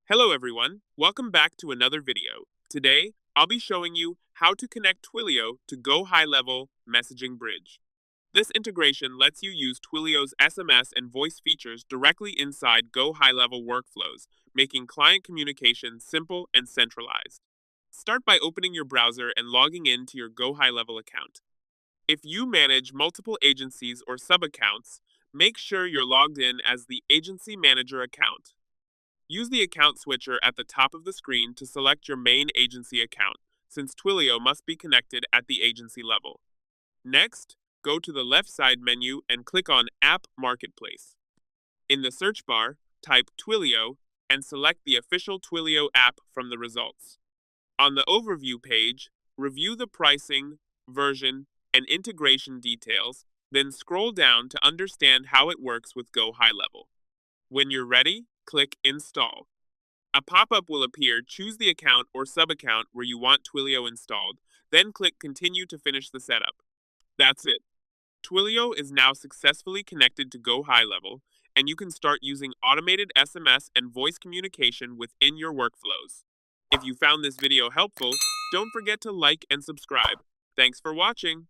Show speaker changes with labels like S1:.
S1: Hello everyone, welcome back to another video. Today, I'll be showing you how to connect Twilio to GoHighLevel Messaging Bridge. This integration lets you use Twilio's SMS and voice features directly inside GoHighLevel workflows, making client communication simple and centralized. Start by opening your browser and logging in to your GoHighLevel account. If you manage multiple agencies or sub-accounts, make sure you're logged in as the Agency Manager account. Use the account switcher at the top of the screen to select your main agency account, since Twilio must be connected at the agency level. Next, go to the left side menu and click on App Marketplace. In the search bar, type Twilio and select the official Twilio app from the results. On the overview page, review the pricing, version, and integration details, then scroll down to understand how it works with GoHighLevel. When you're ready, click Install. A pop-up will appear. Choose the account or sub-account where you want Twilio installed, then click Continue to finish the setup. That's it. Twilio is now successfully connected to GoHighLevel, and you can start using automated SMS and voice communication within your workflows. If you found this video helpful, don't forget to like and subscribe. Thanks for watching.